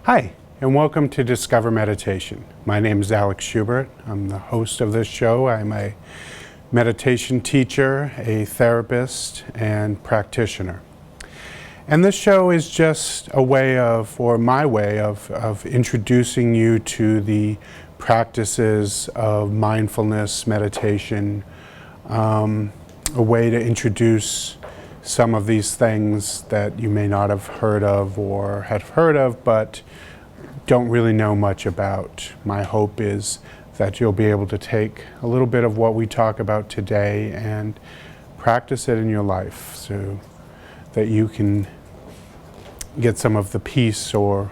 Hi, and welcome to Discover Meditation. My name is Alex Schubert. I'm the host of this show. I'm a meditation teacher, a therapist, and practitioner. And this show is just a way of, or my way of introducing you to the practices of mindfulness, meditation, a way to introduce some of these things that you may not have heard of or have heard of, but don't really know much about. My hope is that you'll be able to take a little bit of what we talk about today and practice it in your life so that you can get some of the peace or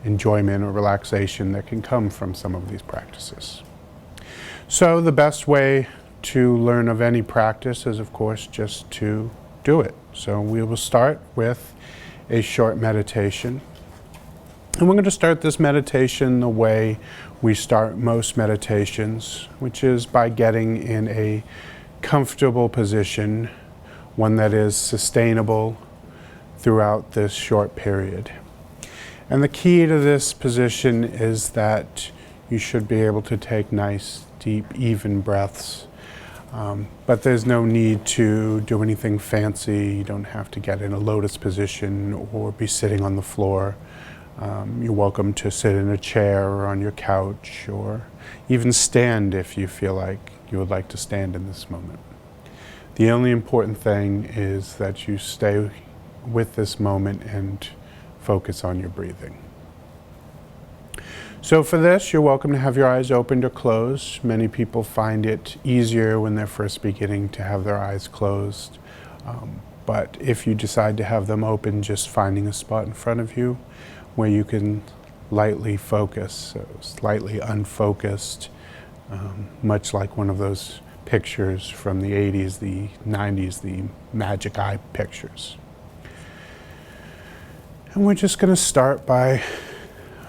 enjoyment or relaxation that can come from some of these practices. So the best way to learn of any practice is, of course, just to do it. So we will start with a short meditation. And we're going to start this meditation the way we start most meditations, which is by getting in a comfortable position, one that is sustainable throughout this short period. And the key to this position is that you should be able to take nice, deep, even breaths. But there's no need to do anything fancy. You don't have to get in a lotus position or be sitting on the floor. You're welcome to sit in a chair or on your couch or even stand if you feel like you would like to stand in this moment. The only important thing is that you stay with this moment and focus on your breathing. So for this, you're welcome to have your eyes opened or closed. Many people find it easier when they're first beginning to have their eyes closed. But if you decide to have them open, just finding a spot in front of you where you can lightly focus, so slightly unfocused, much like one of those pictures from the 80s, the 90s, the magic eye pictures. And we're just going to start by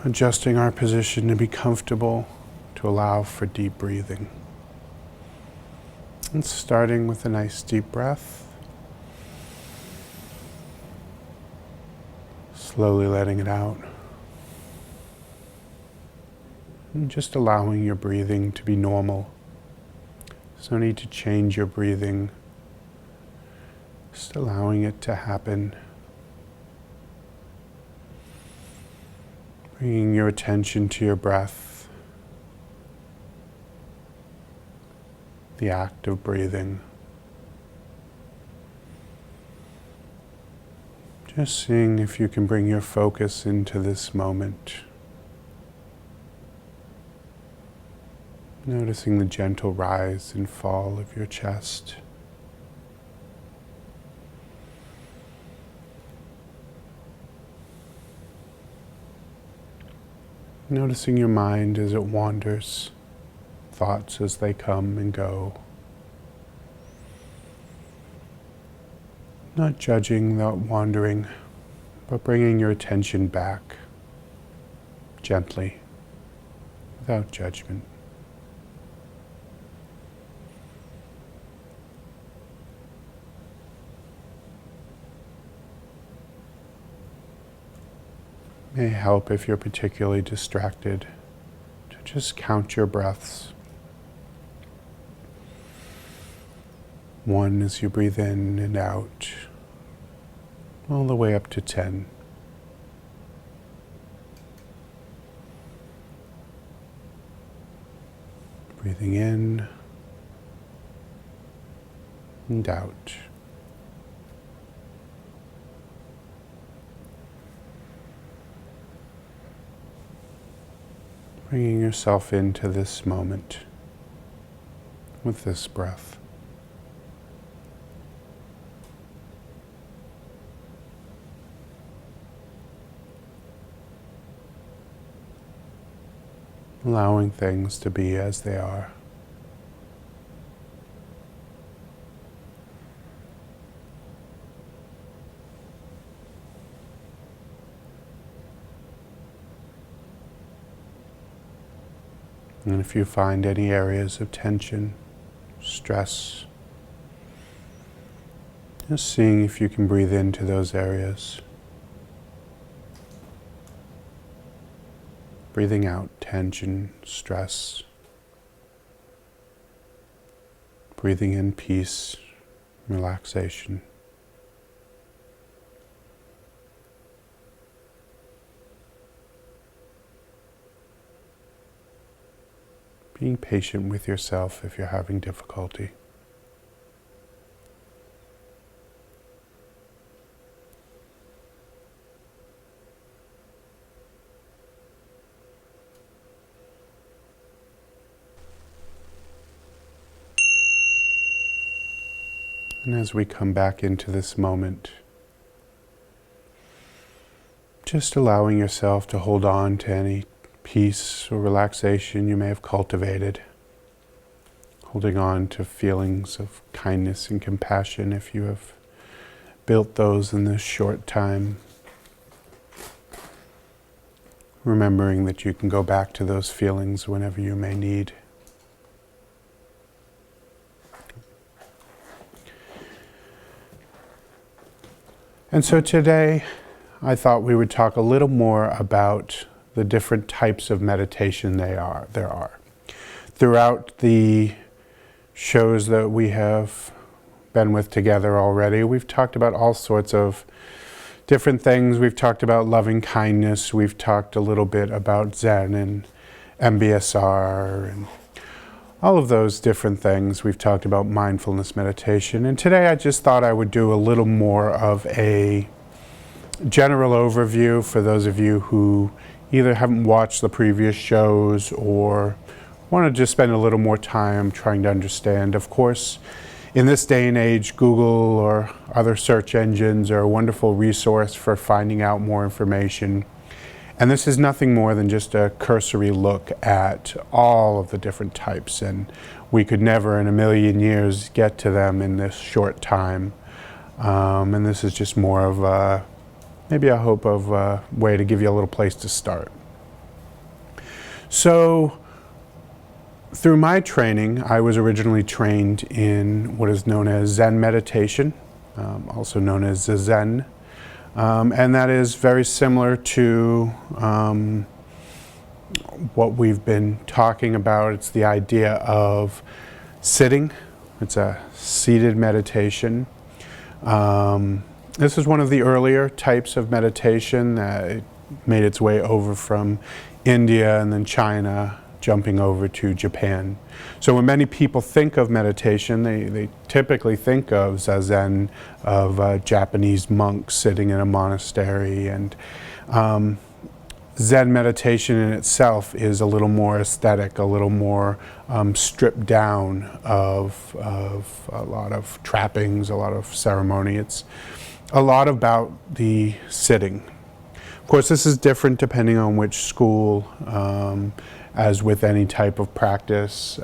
adjusting our position to be comfortable, to allow for deep breathing. And starting with a nice deep breath, slowly letting it out. And just allowing your breathing to be normal. There's no need to change your breathing, just allowing it to happen. Bringing your attention to your breath, the act of breathing. Just seeing if you can bring your focus into this moment. Noticing the gentle rise and fall of your chest. Noticing your mind as it wanders, thoughts as they come and go. Not judging that wandering, but bringing your attention back, gently, without judgment. May help if you're particularly distracted to just count your breaths. 1 as you breathe in and out, all the way up to 10. Breathing in and out. Bringing yourself into this moment with this breath. Allowing things to be as they are. And if you find any areas of tension, stress, just seeing if you can breathe into those areas. Breathing out tension, stress. Breathing in peace, relaxation. Being patient with yourself if you're having difficulty. And as we come back into this moment, just allowing yourself to hold on to any peace or relaxation you may have cultivated, holding on to feelings of kindness and compassion if you have built those in this short time, remembering that you can go back to those feelings whenever you may need. And so today, I thought we would talk a little more about the different types of meditation there are. Throughout the shows that we have been with together already, we've talked about all sorts of different things. We've talked about loving kindness. We've talked a little bit about Zen and MBSR and all of those different things. We've talked about mindfulness meditation. And today I just thought I would do a little more of a general overview for those of you who either haven't watched the previous shows or want to just spend a little more time trying to understand. Of course, in this day and age, Google or other search engines are a wonderful resource for finding out more information. And this is nothing more than just a cursory look at all of the different types, and we could never in a million years get to them in this short time. And this is just more of maybe a hope of a way to give you a little place to start. So, through my training, I was originally trained in what is known as Zen meditation, also known as Zazen. And that is very similar to what we've been talking about. It's the idea of sitting. It's a seated meditation. This is one of the earlier types of meditation that made its way over from India and then China, jumping over to Japan. So when many people think of meditation, they typically think of Zazen, of Japanese monks sitting in a monastery. And Zen meditation in itself is a little more aesthetic, a little more stripped down of a lot of trappings, a lot of ceremony. It's a lot about the sitting. Of course, this is different depending on which school. As with any type of practice,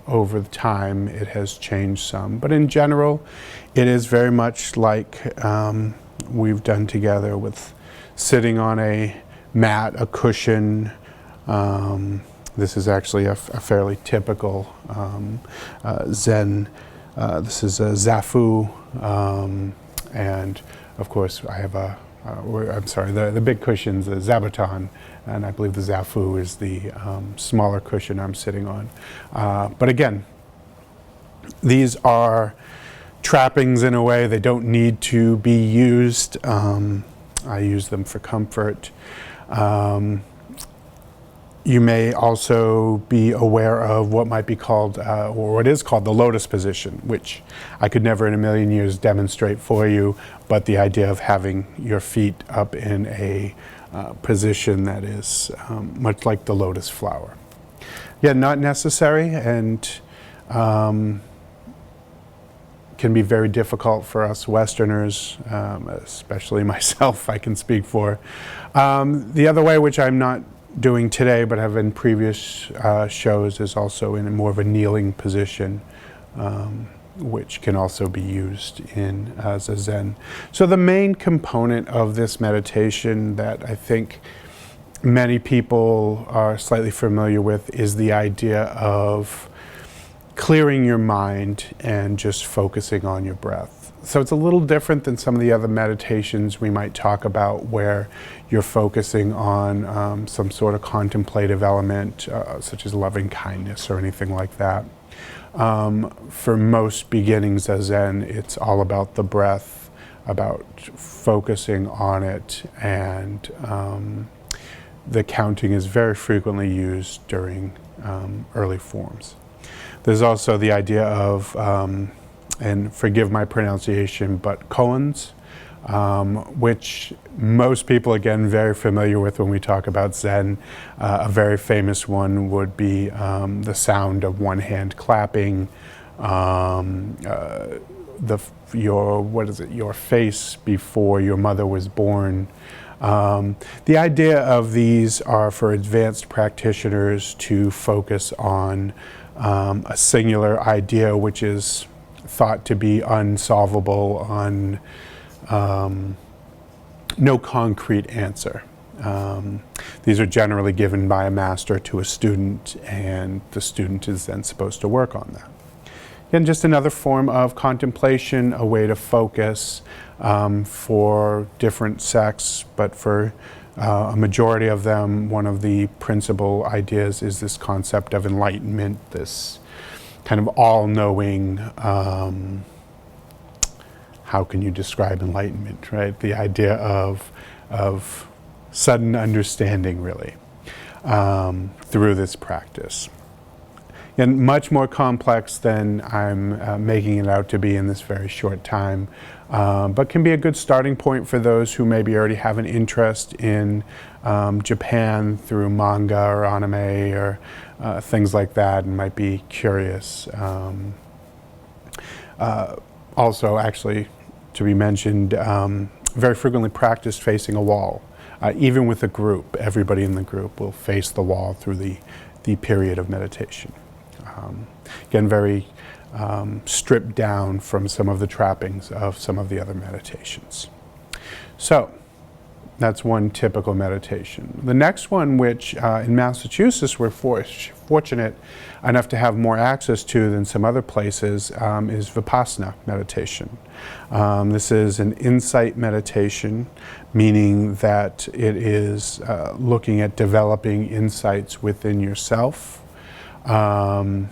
over the time it has changed some. But in general, it is very much like we've done together with sitting on a mat, a cushion. This is actually a fairly typical Zen. This is a Zafu. And of course, I have the big cushion's a Zabuton. And I believe the Zafu is the smaller cushion I'm sitting on. But again, these are trappings in a way. They don't need to be used. I use them for comfort. You may also be aware of what might be called, or what is called the lotus position, which I could never in a million years demonstrate for you, but the idea of having your feet up in a position that is much like the lotus flower. Yeah, not necessary, and can be very difficult for us Westerners, especially myself, I can speak for. The other way, which I'm not doing today but have in previous shows, is also in more of a kneeling position, which can also be used in Zazen. So the main component of this meditation that I think many people are slightly familiar with is the idea of clearing your mind and just focusing on your breath. So it's a little different than some of the other meditations we might talk about where you're focusing on some sort of contemplative element, such as loving kindness or anything like that. For most beginnings of Zen, it's all about the breath, about focusing on it, and the counting is very frequently used during early forms. There's also the idea of, and forgive my pronunciation, but koans, which most people, again, very familiar with when we talk about Zen. A very famous one would be the sound of one hand clapping, your face before your mother was born. The idea of these are for advanced practitioners to focus on a singular idea which is thought to be unsolvable, no concrete answer. These are generally given by a master to a student, and the student is then supposed to work on that. Again, just another form of contemplation, a way to focus for different sects, but for a majority of them, one of the principal ideas is this concept of enlightenment, this kind of all-knowing, how can you describe enlightenment, right? The idea of sudden understanding, really, through this practice. And much more complex than I'm making it out to be in this very short time, but can be a good starting point for those who maybe already have an interest in Japan through manga or anime or things like that, and might be curious. Also, actually, to be mentioned, very frequently practiced facing a wall. Even with a group, everybody in the group will face the wall through the period of meditation. Again, very stripped down from some of the trappings of some of the other meditations. So, that's one typical meditation. The next one, which in Massachusetts we're fortunate enough to have more access to than some other places, is Vipassana meditation. This is an insight meditation, meaning that it is looking at developing insights within yourself. And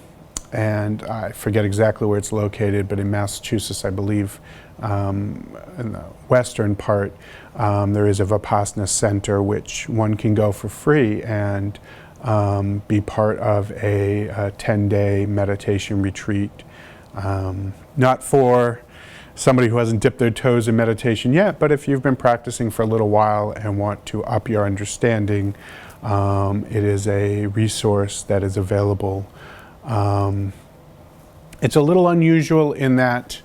I forget exactly where it's located, but in Massachusetts, I believe, in the western part, there is a Vipassana center which one can go for free and be part of a 10-day meditation retreat. Not for somebody who hasn't dipped their toes in meditation yet, but if you've been practicing for a little while and want to up your understanding, it is a resource that is available. It's a little unusual in that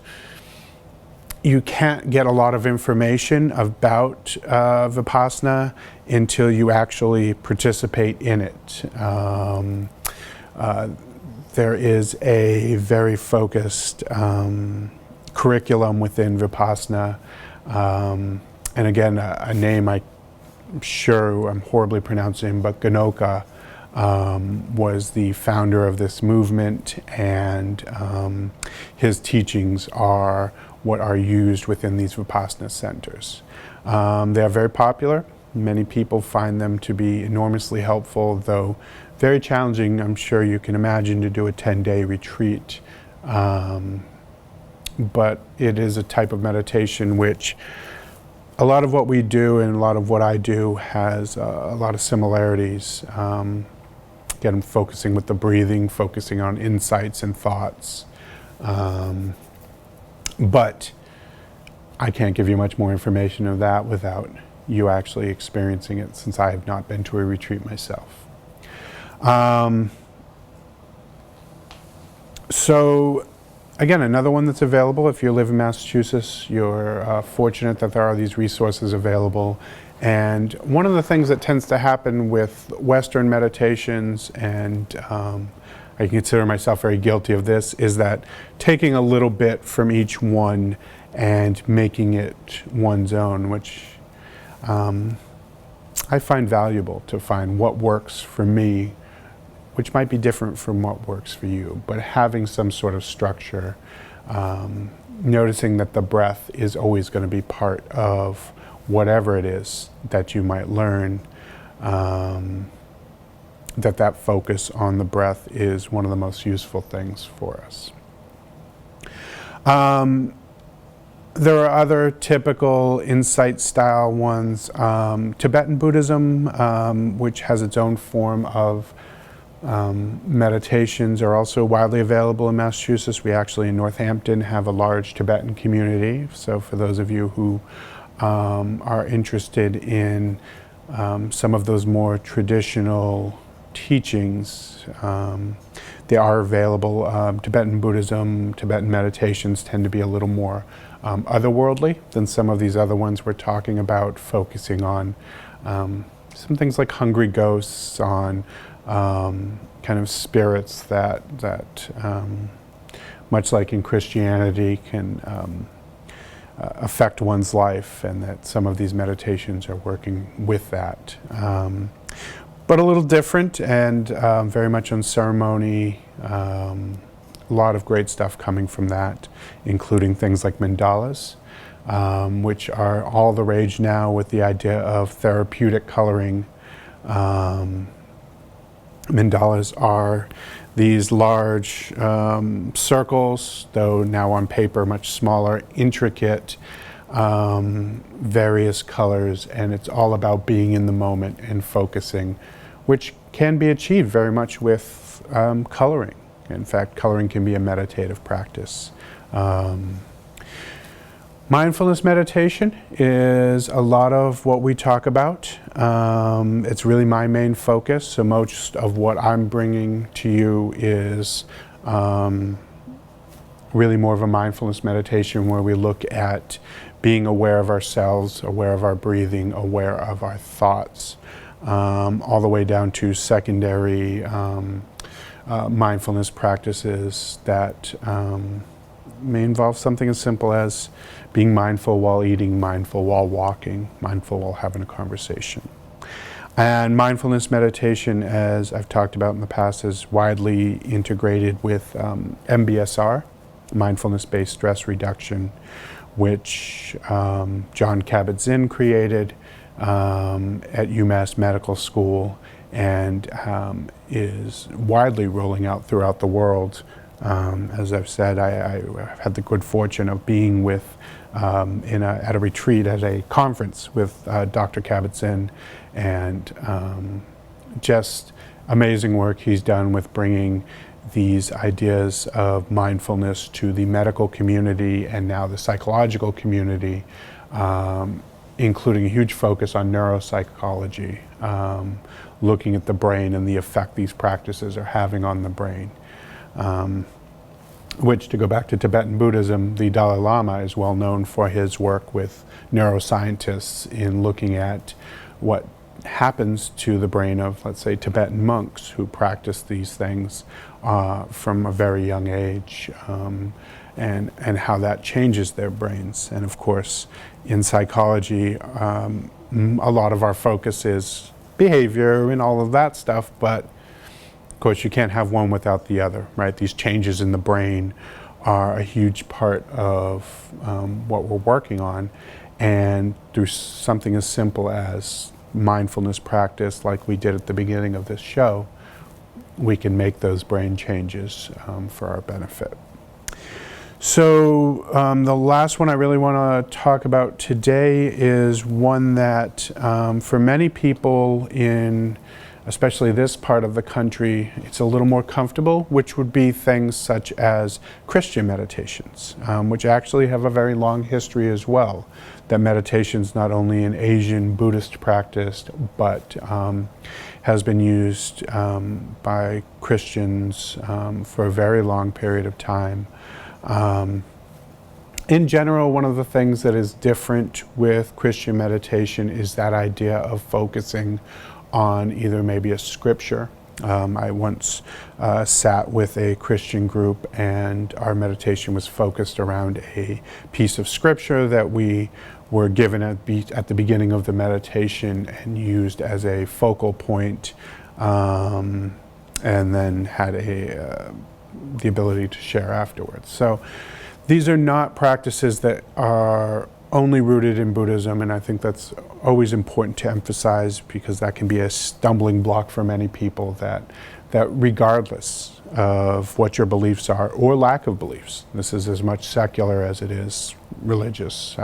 you can't get a lot of information about Vipassana until you actually participate in it. There is a very focused curriculum within Vipassana, and again, a name I'm sure I'm horribly pronouncing, but Ganoka was the founder of this movement, and his teachings are what are used within these Vipassana centers. They are very popular. Many people find them to be enormously helpful, though very challenging, I'm sure you can imagine, to do a 10-day retreat. But it is a type of meditation which a lot of what we do and a lot of what I do has a lot of similarities. Again, focusing with the breathing, focusing on insights and thoughts. But I can't give you much more information of that without you actually experiencing it, since I have not been to a retreat myself. So again, another one that's available. If you live in Massachusetts, you're fortunate that there are these resources available. And one of the things that tends to happen with Western meditations, and I consider myself very guilty of this, is that taking a little bit from each one and making it one's own, which I find valuable, to find what works for me, which might be different from what works for you. But having some sort of structure noticing that the breath is always going to be part of whatever it is that you might learn, that focus on the breath is one of the most useful things for us. There are other typical insight style ones. Tibetan Buddhism, which has its own form of meditations, are also widely available in Massachusetts. We actually in Northampton have a large Tibetan community. So for those of you who are interested in some of those more traditional teachings, they are available. Tibetan Buddhism, Tibetan meditations tend to be a little more otherworldly than some of these other ones we're talking about, focusing on some things like hungry ghosts, on kind of spirits that much like in Christianity can affect one's life, and that some of these meditations are working with that. But a little different, and very much on ceremony. A lot of great stuff coming from that, including things like mandalas, which are all the rage now with the idea of therapeutic coloring. Mandalas are these large circles, though now on paper much smaller, intricate, various colors, and it's all about being in the moment and focusing, which can be achieved very much with coloring. In fact, coloring can be a meditative practice. Mindfulness meditation is a lot of what we talk about. It's really my main focus, so most of what I'm bringing to you is really more of a mindfulness meditation where we look at being aware of ourselves, aware of our breathing, aware of our thoughts, all the way down to secondary mindfulness practices that may involve something as simple as being mindful while eating, mindful while walking, mindful while having a conversation. And mindfulness meditation, as I've talked about in the past, is widely integrated with MBSR, mindfulness-based stress reduction, which Jon Kabat-Zinn created at UMass Medical School, and is widely rolling out throughout the world. As I've said, I've had the good fortune of being with at a retreat at a conference with Dr. Kabat-Zinn, and just amazing work he's done with bringing these ideas of mindfulness to the medical community and now the psychological community, including a huge focus on neuropsychology, looking at the brain and the effect these practices are having on the brain. Which, to go back to Tibetan Buddhism, the Dalai Lama is well known for his work with neuroscientists in looking at what happens to the brain of, let's say, Tibetan monks who practice these things from a very young age, and how that changes their brains. And of course, in psychology, a lot of our focus is behavior and all of that stuff, but of course you can't have one without the other, right? These changes in the brain are a huge part of what we're working on, and through something as simple as mindfulness practice, like we did at the beginning of this show, we can make those brain changes for our benefit. So the last one I really want to talk about today is one that for many people in especially this part of the country, it's a little more comfortable, which would be things such as Christian meditations, which actually have a very long history as well. That meditation's not only an Asian Buddhist practice, but has been used by Christians for a very long period of time. In general, one of the things that is different with Christian meditation is that idea of focusing on either maybe a scripture. I once sat with a Christian group, and our meditation was focused around a piece of scripture that we were given at the beginning of the meditation and used as a focal point, and then had the ability to share afterwards. So These are not practices that are only rooted in Buddhism, and I think that's always important to emphasize, because that can be a stumbling block for many people, that regardless of what your beliefs are or lack of beliefs, this is as much secular as it is religious,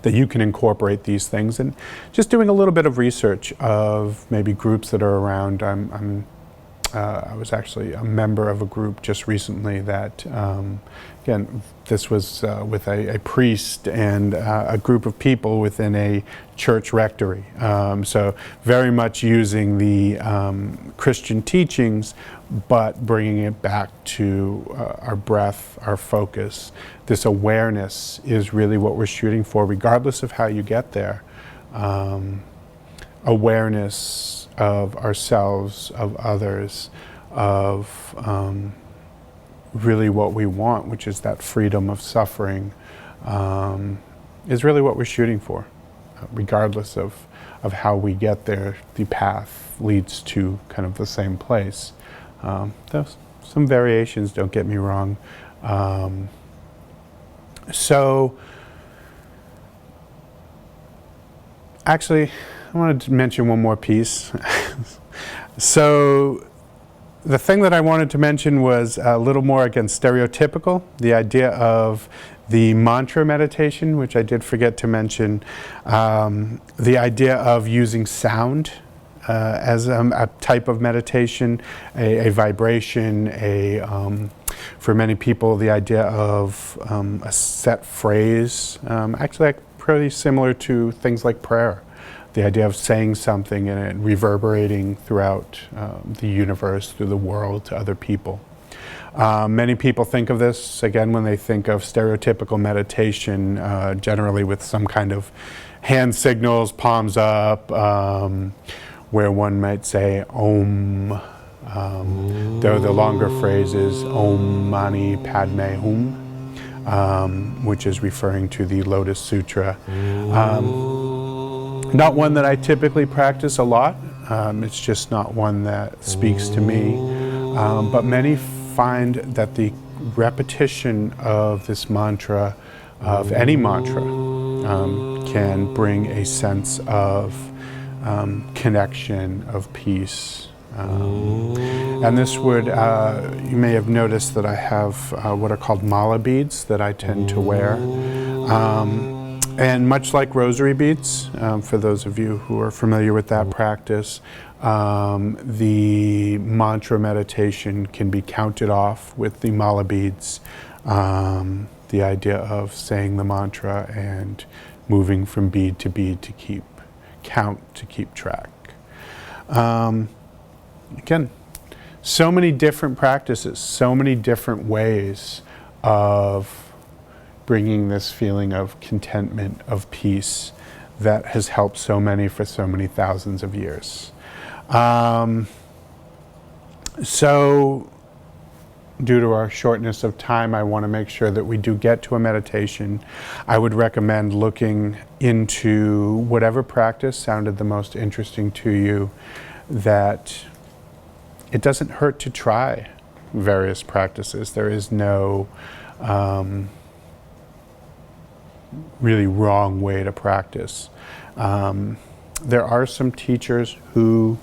that you can incorporate these things. And just doing a little bit of research of maybe groups that are around. I was actually a member of a group just recently that, again, this was with a priest and a group of people within a church rectory. So very much using the Christian teachings, but bringing it back to our breath, our focus. This awareness is really what we're shooting for, regardless of how you get there. Awareness of ourselves, of others, of really what we want, which is that freedom of suffering, is really what we're shooting for. Regardless of how we get there, the path leads to kind of the same place. There's some variations, don't get me wrong. So, actually, I wanted to mention one more piece. So the thing that I wanted to mention was a little more, again, stereotypical, the idea of the mantra meditation, which I did forget to mention, the idea of using sound as a type of meditation, a vibration, for many people, the idea of a set phrase, actually pretty similar to things like prayer. The idea of saying something and it reverberating throughout the universe, through the world, to other people. Many people think of this, again, when they think of stereotypical meditation, generally with some kind of hand signals, palms up, where one might say Om. Though the longer phrase is Om Mani Padme Hum, which is referring to the Lotus Sutra. Not one that I typically practice a lot. It's just not one that speaks to me. But many find that the repetition of this mantra, of any mantra, can bring a sense of connection, of peace. And this would, you may have noticed that I have what are called mala beads that I tend to wear. And much like rosary beads, for those of you who are familiar with that practice, the mantra meditation can be counted off with the mala beads. The idea of saying the mantra and moving from bead to keep count, to keep track. Again, so many different practices, so many different ways of bringing this feeling of contentment, of peace, that has helped so many for so many thousands of years. So, due to our shortness of time, I want to make sure that we do get to a meditation. I would recommend looking into whatever practice sounded the most interesting to you, that it doesn't hurt to try various practices. There is no really wrong way to practice. There are some teachers who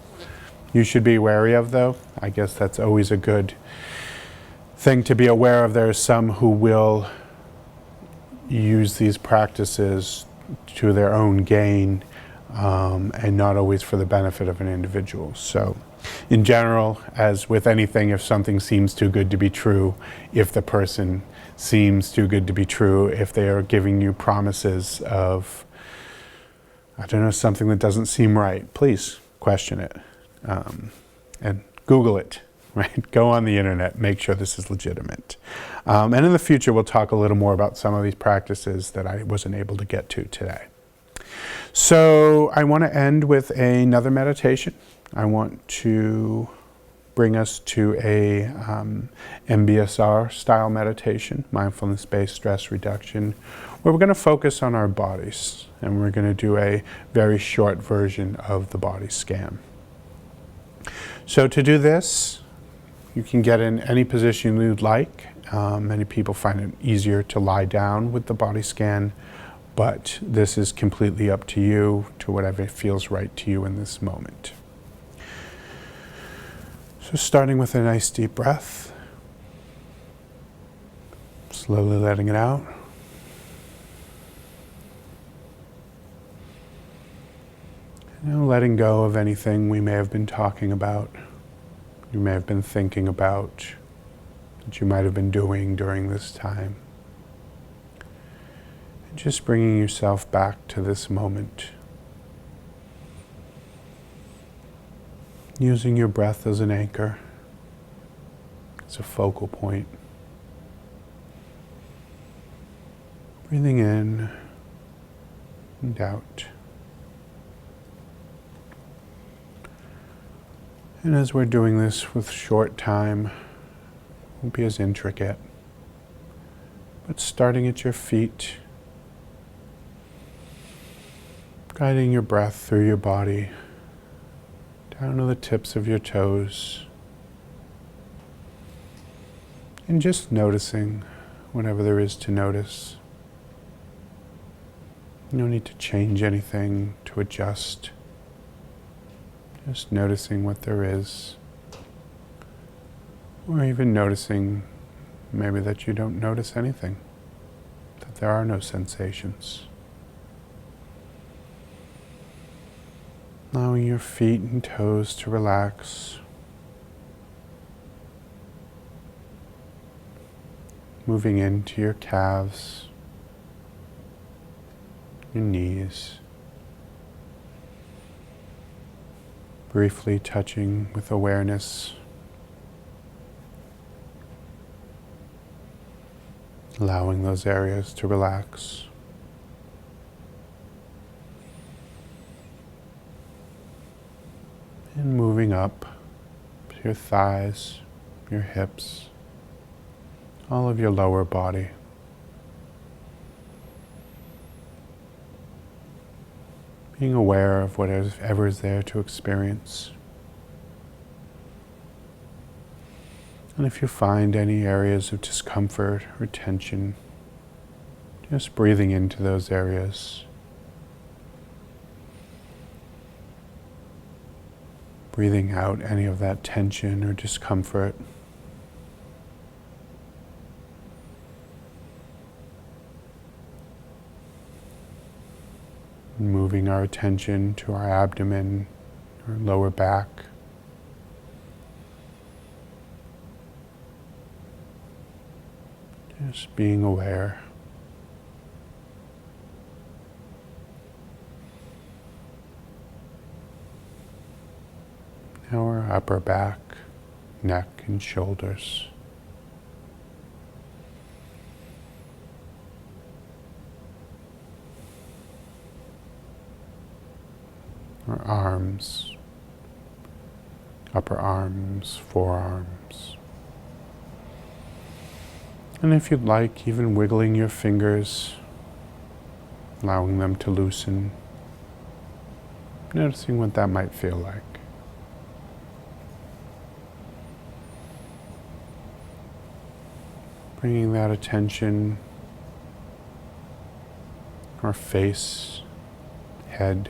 you should be wary of, though. I guess that's always a good thing to be aware of. There are some who will use these practices to their own gain, and not always for the benefit of an individual. So, in general, as with anything, if something seems too good to be true, if the person seems too good to be true, if they are giving you promises of, I don't know, something that doesn't seem right, please question it. And Google it, right? Go on the internet, make sure this is legitimate. And in the future, we'll talk a little more about some of these practices that I wasn't able to get to today. So I want to end with another meditation. I want to bring us to a MBSR style meditation, mindfulness-based stress reduction, where we're going to focus on our bodies, and we're going to do a very short version of the body scan. So to do this, you can get in any position you'd like, Many people find it easier to lie down with the body scan, but this is completely up to you, to whatever feels right to you in this moment. So starting with a nice deep breath, slowly letting it out. Now letting go of anything we may have been talking about, you may have been thinking about, that you might have been doing during this time. And just bringing yourself back to this moment. Using your breath as an anchor, as a focal point. Breathing in and out. And as we're doing this with short time, it won't be as intricate. But starting at your feet, guiding your breath through your body, down to the tips of your toes, and just noticing whatever there is to notice. No need to change anything, to adjust. Just noticing what there is. Or even noticing maybe that you don't notice anything, that there are no sensations. Allowing your feet and toes to relax. Moving into your calves, your knees. Briefly touching with awareness. Allowing those areas to relax. And moving up to your thighs, your hips, all of your lower body. Being aware of whatever is there to experience. And if you find any areas of discomfort or tension, just breathing into those areas. Breathing out any of that tension or discomfort. Moving our attention to our abdomen, our lower back. Just being aware. Now our upper back, neck and shoulders. Our arms, upper arms, forearms. And if you'd like, even wiggling your fingers, allowing them to loosen, noticing what that might feel like. Bringing that attention, our face, head.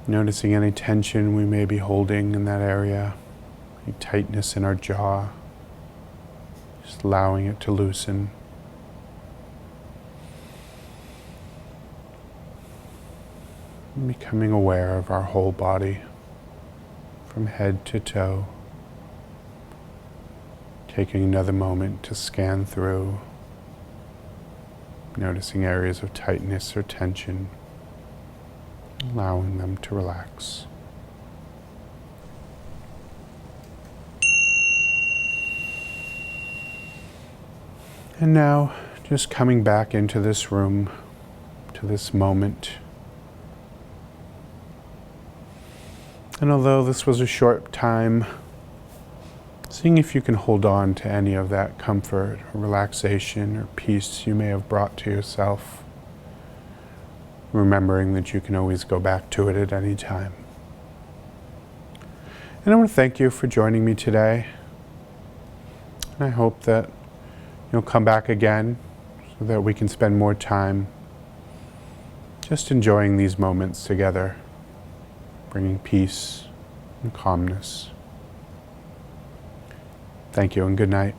Noticing any tension we may be holding in that area, any tightness in our jaw, just allowing it to loosen. And becoming aware of our whole body, from head to toe. Taking another moment to scan through, noticing areas of tightness or tension. Allowing them to relax. And now, just coming back into this room, to this moment. And although this was a short time, seeing if you can hold on to any of that comfort or relaxation or peace you may have brought to yourself. Remembering that you can always go back to it at any time. And I want to thank you for joining me today. And I hope that you'll come back again so that we can spend more time just enjoying these moments together, bringing peace and calmness. Thank you and good night.